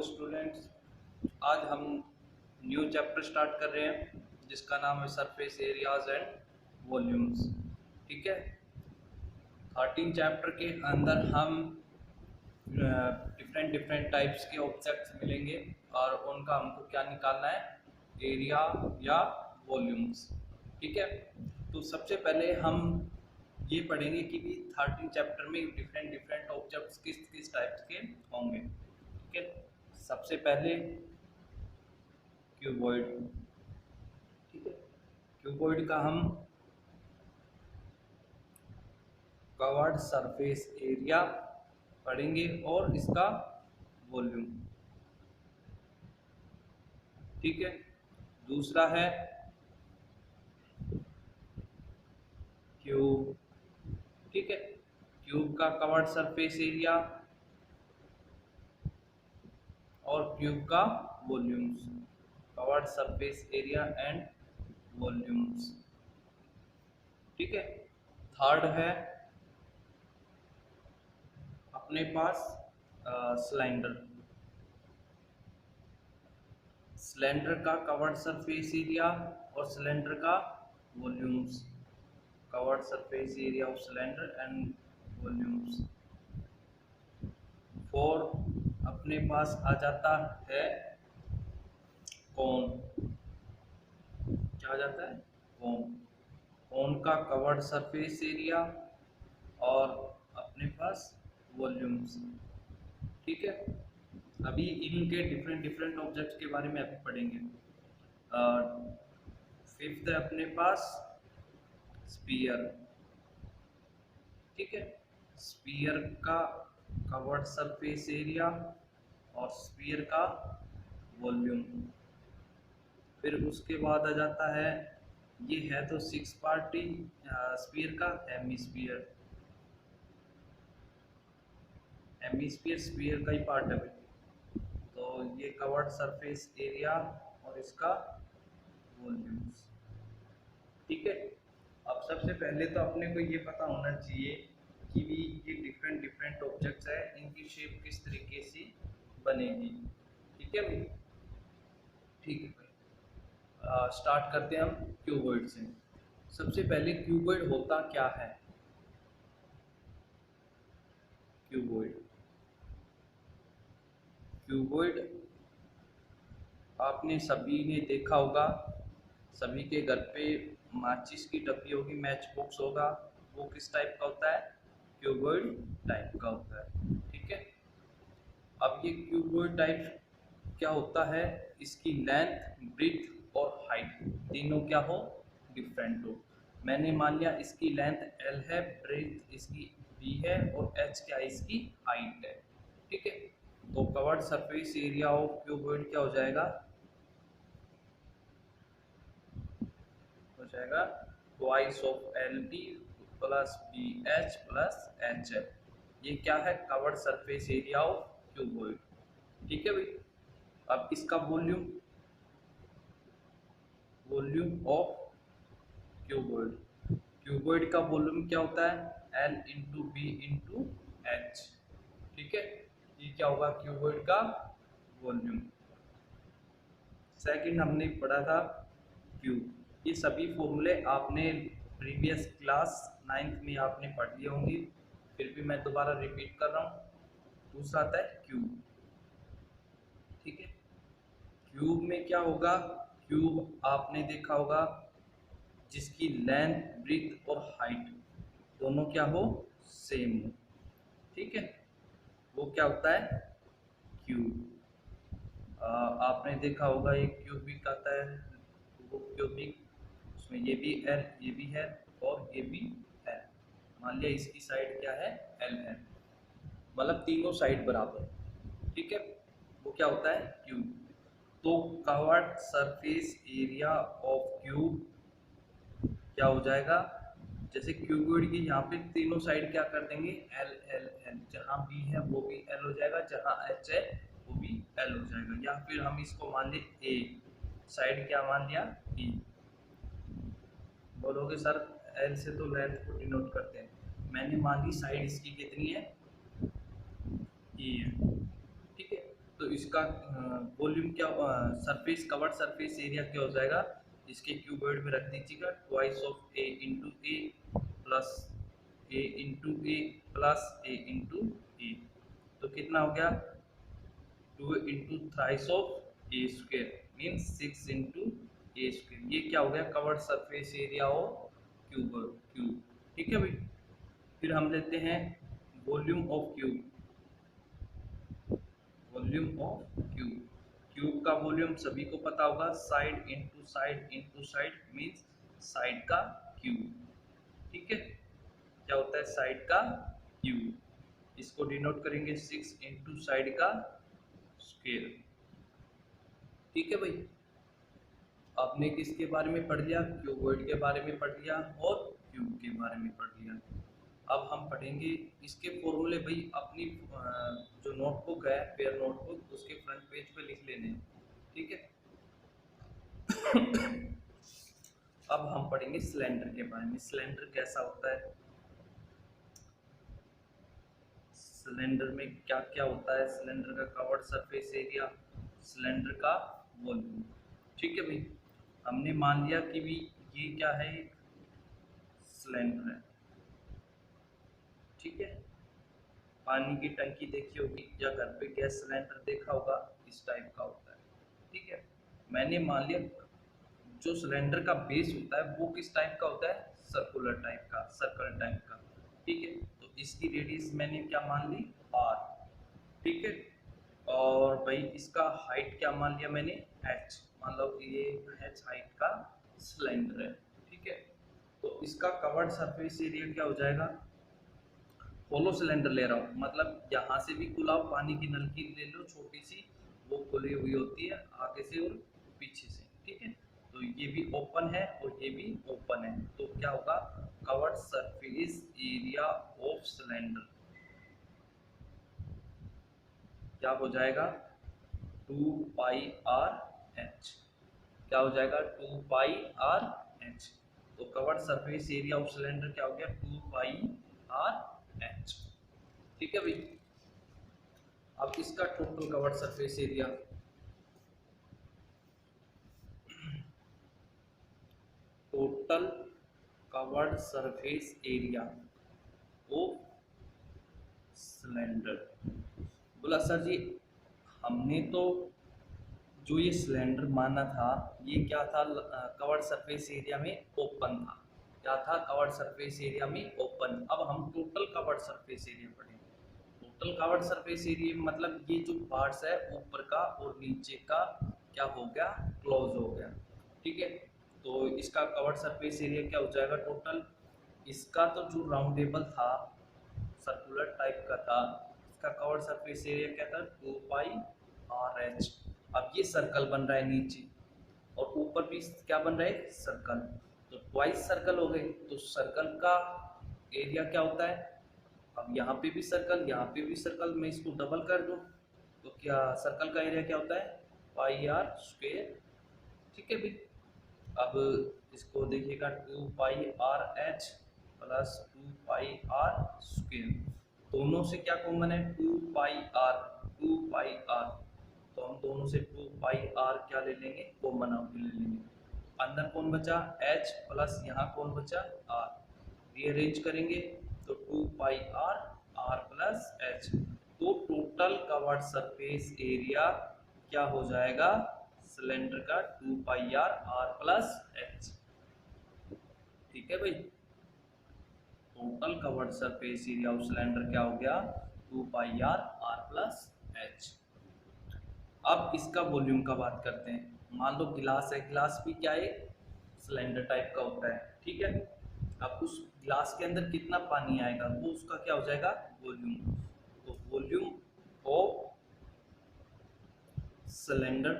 Hello students, आज हम new chapter start कर रहे हैं जिसका नाम है सरफेस एरियाज एंड वॉल्यूम्स। ठीक है, 13 चैप्टर के अंदर हम डिफरेंट डिफरेंट टाइप्स के ऑब्जेक्ट्स मिलेंगे और उनका हमको क्या निकालना है, एरिया या वॉल्यूम्स। ठीक है, तो सबसे पहले हम ये पढ़ेंगे कि भी 13 चैप्टर में डिफरेंट डिफरेंट ऑब्जेक्ट्स किस किस टाइप्स के होंगे। ठीक है, सबसे पहले क्यूबॉइड। ठीक है, क्यूबॉइड का हम कवर्ड सरफेस एरिया पढ़ेंगे और इसका वॉल्यूम। ठीक है, दूसरा है क्यूब। ठीक है, क्यूब का कवर्ड सरफेस एरिया और क्यूब का volumes, covered surface area and volumes. ठीक है, थर्ड है अपने पास सिलेंडर। सिलेंडर का कवर्ड सरफेस एरिया और सिलेंडर का volumes, covered surface area of cylinder and volumes. Four अपने पास आ जाता है कोन। क्या आ जाता है, कोन। कोन का कवर्ड सरफेस एरिया और अपने पास वॉल्यूम्स। ठीक है, अभी इनके डिफरेंट डिफरेंट ऑब्जेक्ट्स के बारे में अभी पढ़ेंगे। फिफ्थ है अपने पास स्पीयर। ठीक है, स्पीयर का कवर्ड सरफेस एरिया और स्पीयर का वॉल्यूम। फिर उसके बाद आ जाता है, ये है तो सिक्स पार्टी स्पीयर का हेमिस्फीयर। हेमिस्फीयर स्पीयर का ही पार्ट है भाई। तो ये कवर्ड सरफेस एरिया और इसका वॉल्यूम्स। ठीक है, अब सबसे पहले तो अपने को ये पता होना चाहिए कि भी ये डिफरेंट डिफरेंट ऑब्जेक्ट्स है, इनकी शेप किस तरीके से बनेगी। ठीक है भाई, ठीक है भाई, स्टार्ट करते हैं हम क्यूबॉइड से। सबसे पहले क्यूबॉइड होता क्या है। क्यूबॉइड, क्यूबॉइड आपने सभी ने देखा होगा, सभी के घर पे माचिस की डब्बी होगी, मैच बॉक्स होगा, वो किस टाइप का होता है, क्यूबॉइड टाइप का होता है। ठीक है, अब ये क्यूबॉइड टाइप क्या होता है, इसकी लेंथ, ब्रीथ और हाइट तीनों क्या हो, डिफरेंट हो। मैंने मान लिया इसकी लेंथ L है, ब्रीथ इसकी B है और H क्या है, इसकी हाइट है। ठीक है, तो covered surface area of cuboid क्या हो जाएगा, हो जाएगा twice of LB plus BH plus HL। ये क्या है, covered surface area of cuboid. ठीक है भाई, अब इसका volume, volume of cuboid, cuboid का वॉल्यूम क्या होता है, L into B into H. ठीक है, ये क्या होगा क्यूबॉइड का वॉल्यूम। सेकंड हमने पढ़ा था क्यूब। ये सभी फॉर्मूले आपने प्रीवियस क्लास 9th में आपने पढ़ लिए होंगे, फिर भी मैं दोबारा रिपीट कर रहा हूँ। दूसरा आता है क्यूब। ठीक है, क्यूब में क्या होगा, क्यूब आपने देखा होगा जिसकी लेंथ, ब्रीथ और हाइट दोनों क्या हो, सेम हो। ठीक है, वो क्या होता है, क्यूब। आपने देखा होगा एक क्यूबिक आता है, वो क्यूबिक, उसमें ये भी एल, ये भी है और ये भी है। मान लिया इसकी साइड क्या है, एल है, मतलब तीनों साइड बराबर। ठीक है, वो क्या होता है, क्यूब। तो covered surface area of cube क्या हो जाएगा, जैसे क्यूबॉइड की यहाँ पे तीनों साइड क्या कर देंगे, एल एल एल, जहाँ बी है वो भी एल हो जाएगा, जहाँ एच है वो भी एल हो जाएगा। या फिर हम इसको मान ले ए, साइड क्या मान लिया, ई। बोलोगे सर एल से तो लेंथ को डिनोट करते हैं, मैंने मान ली साइड इसकी कितनी है, ई है। ठीक है, तो इसका वॉल्यूम क्या, सरफेस कवर्ड सरफेस एरिया क्या हो जाएगा, इसके क्यूबॉइड में रख दीजिएगा twice of a into a plus a into a plus a into a, तो कितना हो गया 2 into thrice of a square means 6 into a square. ये क्या हो गया covered surface area of cube. ठीक है भाई। फिर हम लेते हैं volume of cube. Volume of cube, cube का वॉल्यूम सभी को पता होगा, side into side means side का क्यूब। ठीक है, क्या होता है साइड का क्यूब, इसको डिनोट करेंगे 6 इंटू साइड का स्क्वायर। ठीक है भाई। आपने किसके बारे में पढ़ लिया, क्यूबॉइड के बारे में पढ़ लिया और क्यूब के बारे में पढ़ लिया। अब हम पढ़ेंगे इसके फॉर्मूले भाई अपनी जो नोटबुक है पेयर नोटबुक उसके फ्रंट पेज पे लिख लेने हैं। ठीक है। अब हम पढ़ेंगे सिलेंडर के बारे में, सिलेंडर कैसा होता है, सिलेंडर में क्या क्या होता है, सिलेंडर का कवर्ड सरफेस एरिया, सिलेंडर का वॉल्यूम। ठीक है भाई। हमने मान लिया कि भी ये क्या है, एक सिलेंडर है। ठीक है, पानी की टंकी देखी होगी या घर पे गैस सिलेंडर देखा होगा, इस टाइप का होता है। ठीक है, मैंने मान लिया जो सिलेंडर का बेस होता है वो किस टाइप का होता है, सर्कुलर टाइप का, सर्कल टाइप का। ठीक है, तो इसकी रेडियस मैंने क्या मान ली r। ठीक है, और भाई इसका हाइट क्या मान लिया मैंने h, मान लो ये h हाइट का सिलेंडर है। ठीक है, तो इसका कवर्ड सरफेस एरिया क्या हो जाएगा, होलो सिलेंडर ले रहा हूँ, मतलब यहाँ से भी खुलाव, पानी की नलकी ले लो छोटी सी, वो खुली हुई होती है आगे से और पीछे से। ठीक है, तो ये भी ओपन है और ये भी ओपन है, तो क्या होगा covered surface area of cylinder क्या हो जाएगा 2 पाई आर एच। क्या हो जाएगा 2 पाई आर एच। तो covered surface area of cylinder क्या हो गया 2 पाई आर एच। ठीक है भाई। अब इसका total covered surface area, total covered surface area of cylinder. बोला सर जी हमने तो जो ये सिलेंडर माना था ये क्या था, कवर्ड सरफेस एरिया में ओपन था, क्या था कवर्ड सरफेस एरिया में ओपन। अब हम टोटल कवर्ड सरफेस एरिया पढ़ेंगे। टोटल कवर्ड सरफेस एरिया मतलब ये जो पार्ट्स है ऊपर का और नीचे का क्या हो गया क्लोज हो गया। ठीक है, तो इसका कवर्ड सरफेस एरिया क्या हो जाएगा टोटल, इसका तो जो राउंडेबल था सर्कुलर टाइप का था, इसका कवर्ड सरफेस एरिया क्या था 2 पाई आर एच। अब ये सर्कल बन रहा है नीचे और ऊपर भी क्या बन रहा है सर्कल, तो ट्वाइस सर्कल हो गए, तो सर्कल का एरिया क्या होता है, अब यहाँ पे भी सर्कल यहाँ पे भी सर्कल, मैं इसको डबल कर दूं तो क्या सर्कल का एरिया क्या होता है पाई आर स्क्वायर। ठीक है भाई। अब इसको देखिएगा 2 pi r h plus 2 pi r square, दोनों से क्या कॉमन है 2 पाई आर, 2 पाई आर, तो हम दोनों से 2 पाई आर क्या ले लेंगे कॉमन आउट ले लेंगे। अंदर कौन बचा h प्लस यहाँ कौन बचा r, रीअरेंज करेंगे तो 2 pi are r plus h, तो टोटल कवर्ड सरफेस एरिया क्या हो जाएगा सिलेंडर का 2 pi are r plus h। ठीक है भाई, total covered surface area of cylinder क्या हो गया 2 pi are r plus h। अब इसका वॉल्यूम का बात करते हैं। मान लो गिलास है, गिलास भी क्या है सिलेंडर टाइप का होता है। ठीक है, अब उस गिलास के अंदर कितना पानी आएगा वो उसका क्या हो जाएगा वॉल्यूम, तो वॉल्यूम ऑफ सिलेंडर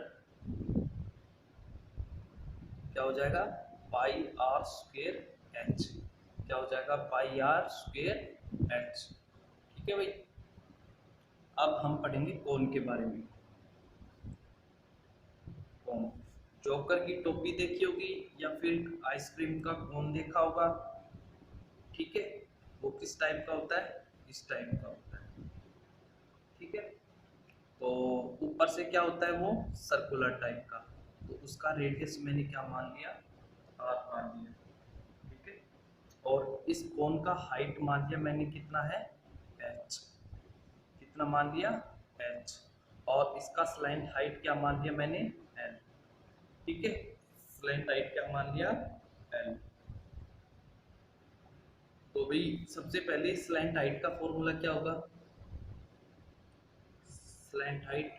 क्या हो जाएगा पाई आर स्क्वायर एच, क्या हो जाएगा पाई आर स्क्वायर एच। ठीक है भाई। अब हम पढ़ेंगे कोन के बारे में। कोन, जोकर की टोपी देखी होगी या फिर आइसक्रीम का कोन देखा होगा। ठीक है, वो किस टाइप का होता है इस टाइप का होता है। ठीक है, तो ऊपर से क्या होता है वो सर्कुलर टाइप का, तो उसका रेडियस मैंने क्या मान लिया, आर मान लिया। ठीक है, और इस कोन का हाइट मान लिया मैंने कितना है, एच, कितना मान लिया, एच, और इसका स्लैंट हाइट क्या मान लिया मैंने, एल। ठीक है, स्लैंट हाइट क्या मान लिया, एल। तो भाई सबसे पहले स्लैंट हाइट का फॉर्मूला क्या होगा, स्लैंट हाइट,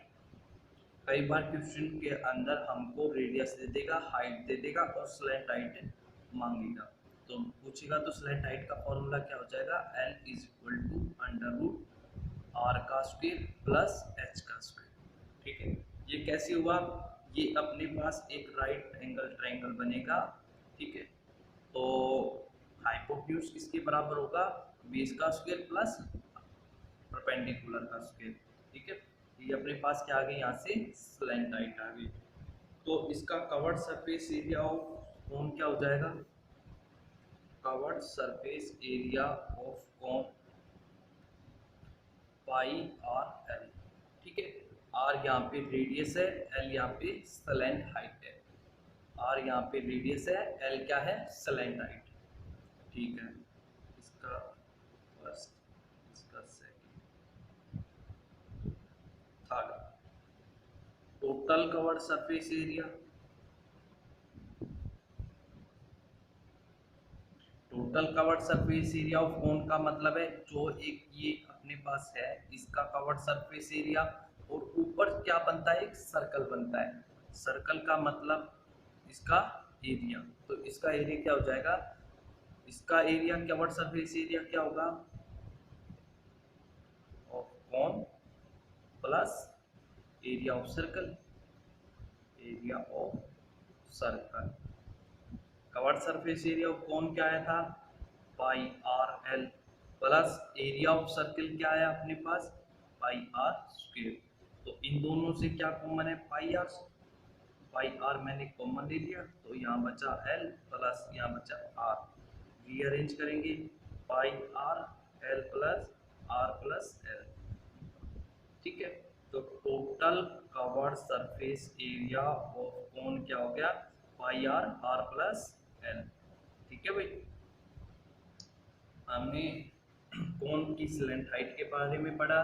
कई बार क्वेश्चन के अंदर हमको रेडियस दे देगा, हाइट दे देगा और स्लैंट हाइट मांगेगा, तो पूछेगा तो स्लैंट हाइट का फॉर्मूला क्या हो जाएगा, L is equal to under root R का स्क्वायर प्लस एच का स्क्वायर। ठीक है, ये कैसे हुआ, ये अपने पास एक राइट एंगल ट्रायंगल बनेगा। ठीक है, तो हाइपोटेन्यूज किसके बराबर होगा, बेस का स्क्वायर प्लस परपेंडिकुलर का स्क्वायर। ठीक है, ये अपने पास क्या आ गई, यहाँ से स्लैंट हाइट आ गई। तो इसका covered surface area of cone क्या हो जाएगा, covered surface area of cone pi r L. ठीक है, आर यहाँ पे रेडियस है, एल यहाँ पे स्लैंट हाइट है। आर यहाँ पे रेडियस है, एल क्या है, स्लैंट हाइट। ठीक है, इसका फर्स्ट, इसका second, third, total covered surface area, total covered surface area of कोन का मतलब है जो एक ये अपने पास है इसका कवर्ड सरफेस एरिया, और ऊपर क्या बनता है, एक सर्कल बनता है, सर्कल का मतलब इसका एरिया, तो इसका एरिया क्या हो जाएगा, इसका एरिया कवर्ड सरफेस एरिया क्या होगा, of cone plus area of circle, area of circle. Covered surface area of cone क्या आया था, pi r l, plus area of circle क्या आया अपने पास, पाई आर स्क्वायर। तो इन दोनों से क्या कॉमन है, पाई आर, पाई आर मैंने कॉमन ले लिया, तो यहाँ बचा एल प्लस यहाँ बचा आर, रीअरेंज करेंगे, पाई आर एल प्लस एल। ठीक है, तो total covered surface area of cone क्या हो गया, पाई आर, आर प्लस एल। ठीक है भाई, हमने कोन की स्लैंट हाइट के बारे में पढ़ा,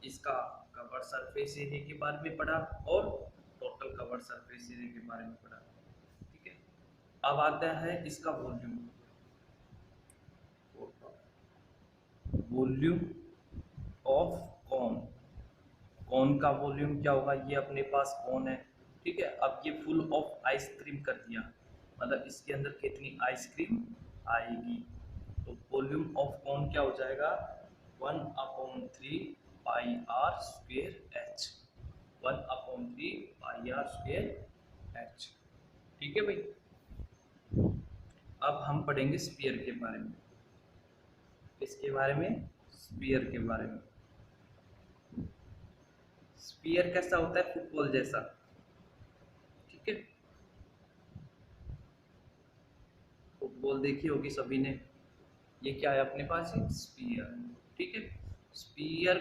इसका कवर्ड सरफेस एरिया के बारे में पढ़ा, और टोटल कवर्ड सरफेस एरिया के बारे में पढ़ा। ठीक है, अब आता है इसका वॉल्यूम, वॉल्यूम ऑफ कोन, कोन का वॉल्यूम क्या होगा, ये अपने पास कोन है। ठीक है, अब ये फुल ऑफ आइसक्रीम कर दिया, मतलब इसके अंदर कितनी आइसक्रीम आएगी, तो वॉल्यूम ऑफ कोन क्या हो जाएगा, 1/3 pi r square h, 1/3 pi r square h. ठीक है भाई, अब हम पढ़ेंगे स्फीयर के बारे में, इसके बारे में, स्फीयर के बारे में। स्फीयर कैसा होता है, फुटबॉल जैसा। ठीक है, फुटबॉल देखी होगी सभी ने, ये क्या है अपने पास, स्फीयर। ठीक है, स्फीयर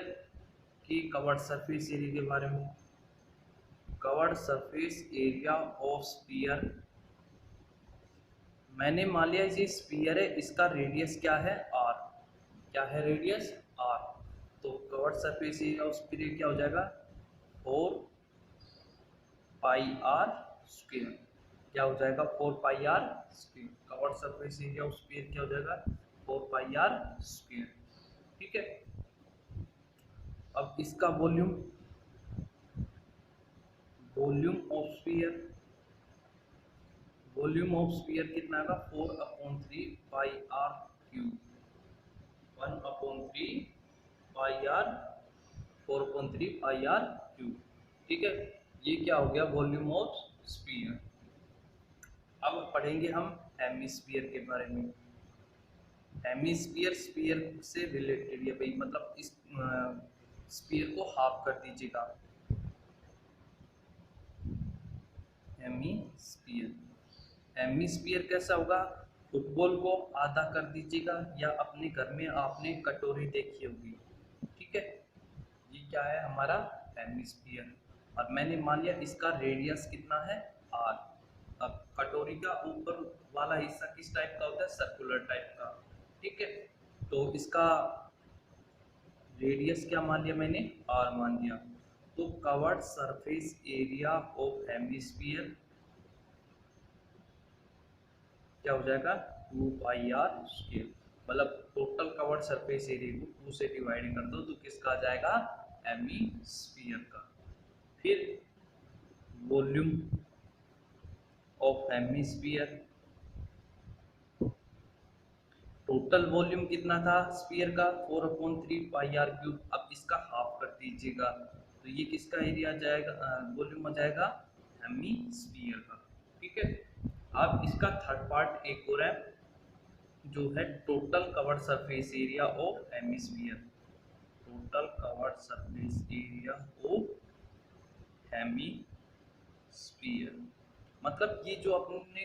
की कवर्ड सरफेस एरिया के बारे में, covered surface area of sphere, मैंने मान लिया ये स्फीयर है, इसका रेडियस क्या है, आर, क्या है रेडियस, आर, तो covered surface area of sphere क्या हो जाएगा, 4 पाई आर स्क्वायर, क्या हो जाएगा, 4 pi r square, covered surface area of sphere क्या हो जाएगा, 4 पाई आर स्क्वायर। ठीक है, अब इसका volume, volume of sphere, volume of sphere कितना आएगा, 4/3 pi r cube, 1/3 pi r, 4/3 pi r cube. ठीक है, ये क्या हो गया, वॉल्यूम ऑफ स्फीयर। अब पढ़ेंगे हम हेमिस्फीयर के बारे में। हेमिस्फीयर स्फीयर से रिलेटेड है भाई, मतलब इस स्फीयर को हाफ कर दीजिएगा, हेमिस्फीयर, हेमिस्फीयर कैसा होगा, फुटबॉल को आधा कर दीजिएगा, या अपने घर में आपने कटोरी देखी होगी। ठीक है, ये क्या है हमारा हेमिस्फीयर। और मैंने मान लिया इसका रेडियस कितना है r। अब कटोरी का ऊपर वाला हिस्सा किस टाइप का होता है, सर्कुलर टाइप का, ठीक है। तो इसका रेडियस क्या मान लिया मैंने, r मान लिया। तो covered surface area of hemisphere क्या हो जाएगा, 2πr²। मतलब टोटल कवर्ड सरफेस एरिया को 2 से डिवाइड कर दो तो किसका आ जाएगा, हेमिस्फीयर का। फिर volume of hemisphere, total volume कितना था स्फीयर का, 4/3πr³। अब इसका हाफ कर दीजिएगा तो ये किसका एरिया जाएगा, वॉल्यूम आ जाएगा हेमिस्फीयर का, ठीक है। अब इसका थर्ड पार्ट एक और है जो है total covered surface area of hemisphere. Total covered surface area of hemisphere, मतलब ये जो अपने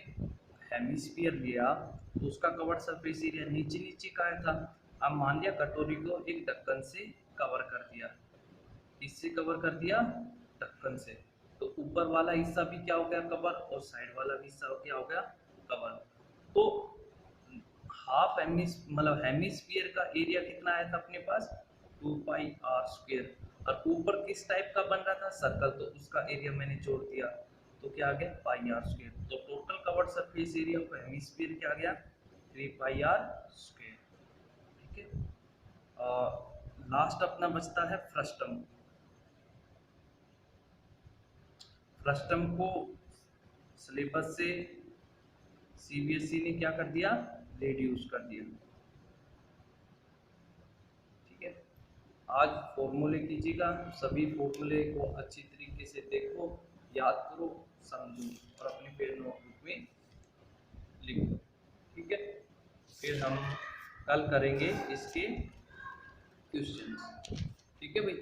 हेमिस्फीयर लिया तो उसका कवर्ड सरफेस एरिया नीचे नीचे का आया था। अब मान लिया कटोरी को एक ढक्कन से कवर कर दिया, इससे कवर कर दिया ढक्कन से, तो ऊपर वाला हिस्सा भी क्या हो गया कवर और साइड वाला भी हिस्सा क्या हो गया कवर। तो हाफ मतलब हेमिस्फीयर का एरिया कितना आया था अपने पास, 2πr²। और ऊपर किस टाइप का बन रहा था सर्कल, तो उसका एरिया मैंने जोड़ दिया तो क्या आ गया πr²। तो total covered surface area of hemisphere क्या आ गया, 3πr², ठीक है। लास्ट अपना बचता है फ्रस्टम। फ्रस्टम को सिलेबस से सीबीएसई ने क्या कर दिया, रिड्यूस कर दिया, ठीक है। आज फॉर्मूले कीजिएगा, सभी फॉर्मूले को अच्छी तरीके से देखो, याद करो, समझो और अपने पेन नोटबुक में लिखो, ठीक है। फिर हम कल करेंगे इसके क्वेश्चंस, ठीक है भाई।